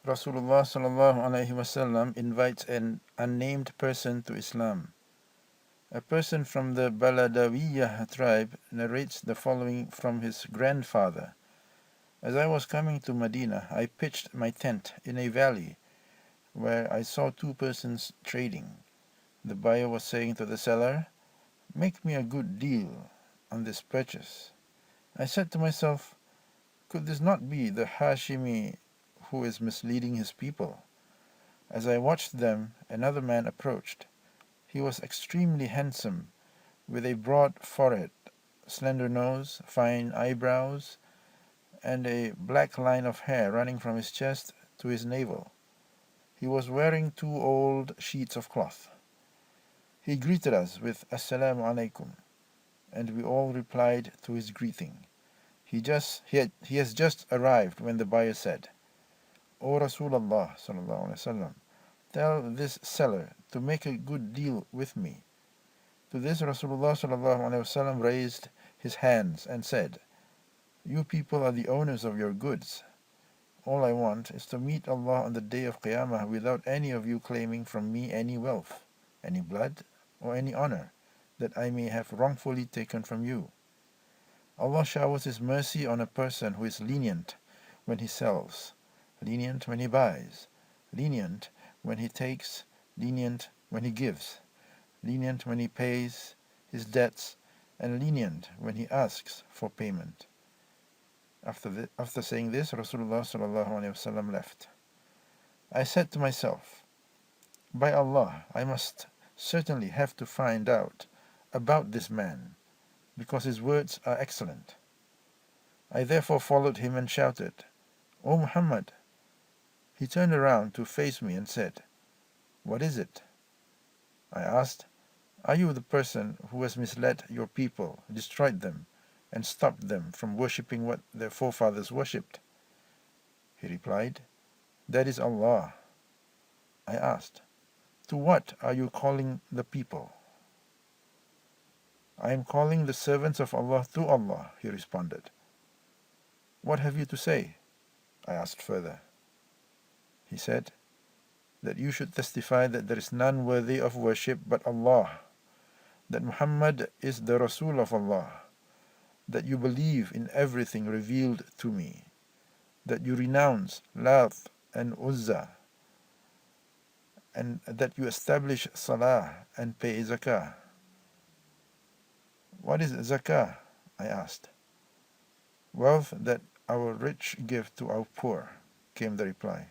Rasulullaah s.a.w. invites an unnamed person to Islam. A person from the Baladawiyyah tribe narrates the following from his grandfather. As I was coming to Madinah, I pitched my tent in a valley where I saw two persons trading. The buyer was saying to the seller, "Make me a good deal on this purchase." I said to myself, "Could this not be the Haashimy who is misleading his people?" As I watched them, another man approached. He was extremely handsome, with a broad forehead, slender nose, fine eyebrows, and a black line of hair running from his chest to his navel. He was wearing two old sheets of cloth. He greeted us with "Assalamu alaikum," and we all replied to his greeting. He has just arrived when the buyer said, "O Rasulullaah s.a.w, tell this seller to make a good deal with me." To this Rasulullah s.a.w. raised his hands and said, "You people are the owners of your goods. All I want is to meet Allah on the day of Qiyamah without any of you claiming from me any wealth, any blood, or any honor that I may have wrongfully taken from you." Allah showers His mercy on a person who is lenient when he sells, lenient when he buys, lenient when he takes, lenient when he gives, lenient when he pays his debts, and lenient when he asks for payment. After saying this, Rasulullah s.a.w. left. I said to myself, "By Allah, I must certainly have to find out about this man, because his words are excellent." I therefore followed him and shouted, "O Muhammad!" He turned around to face me and said, "What is it?" I asked, "Are you the person who has misled your people, destroyed them, and stopped them from worshipping what their forefathers worshipped?" He replied, "That is Allah." I asked, "To what are you calling the people?" "I am calling the servants of Allah to Allah," he responded. "What have you to say?" I asked further. He said, "That you should testify that there is none worthy of worship but Allah, that Muhammad is the Rasul of Allah, that you believe in everything revealed to me, that you renounce Lath and Uzza, and that you establish Salah and pay Zakah." "What is Zakah?" I asked. "Wealth that our rich give to our poor," came the reply.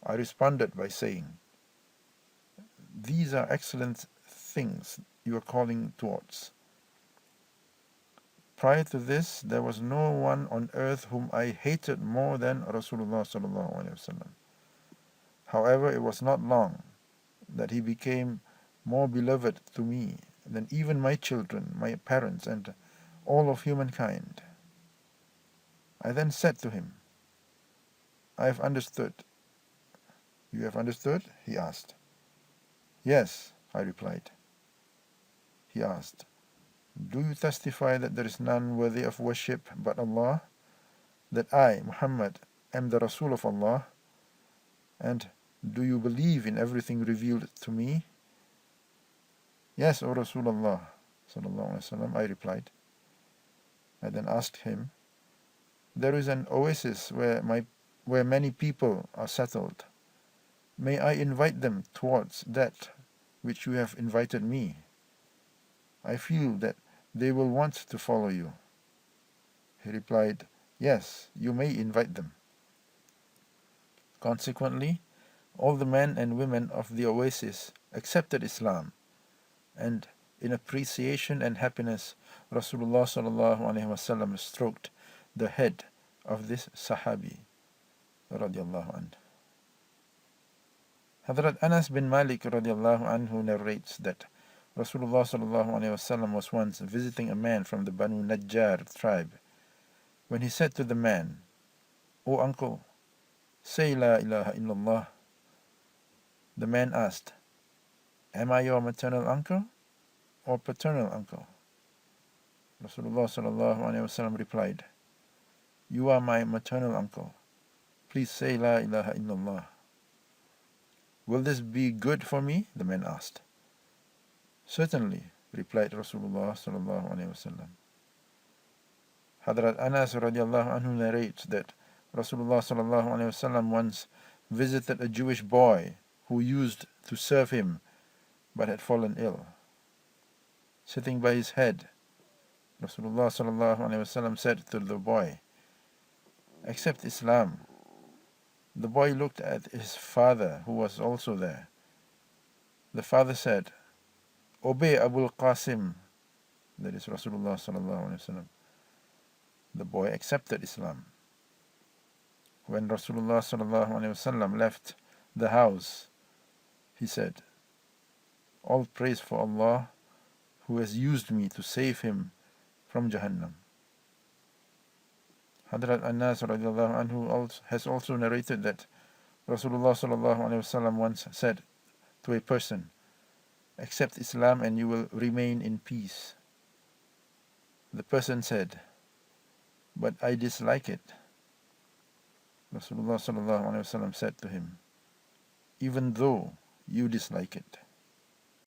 I responded by saying, "These are excellent things you are calling towards. Prior to this, there was no one on earth whom I hated more than Rasulullah s.a.w. However, it was not long that he became more beloved to me than even my children, my parents, and all of humankind." I then said to him, "I have understood." "You have understood?" he asked. "Yes," I replied. He asked, "Do you testify that there is none worthy of worship but Allah, that I, Muhammad, am the Rasul of Allah, and do you believe in everything revealed to me?" "Yes, O Rasulullah s.a.w, I replied. I then asked him, "There is an oasis where many people are settled. May I invite them towards that which you have invited me? I feel that they will want to follow you." He replied, "Yes, you may invite them." Consequently, all the men and women of the oasis accepted Islam, and in appreciation and happiness, Rasulullah s.a.w. stroked the head of this Sahabi radiallahu anhu. Hazrat Anas bin Malik radiallahu anhu narrates that Rasulullah s.a.w. was once visiting a man from the Banu Najjar tribe, when he said to the man, "O uncle, say La ilaha illallah." The man asked, "Am I your maternal uncle or paternal uncle?" Rasulullah s.a.w. replied, "You are my maternal uncle. please say La ilaha illallah. Will this be good for me? The man asked. Certainly, replied Rasulullah s.a.w. Hadrat Anas radiallahu anhu narrates that Rasulullah s.a.w. once visited a Jewish boy who used to serve him but had fallen ill. Sitting by his head, Rasulullah s.a.w. said to the boy, "Accept Islam." The boy looked at his father, who was also there. The father said, "Obey Abul Qasim," that is Rasulullah s.a.w. The boy accepted Islam. When Rasulullah s.a.w. left the house, he said, "All praise for Allah, who has used me to save him from Jahannam." Hadrat Anas radiallahu anhu has also narrated that Rasulullah s.a.w. once said to a person, "Accept Islam and you will remain in peace." The person said, "But I dislike it." Rasulullah s.a.w. said to him, "Even though you dislike it,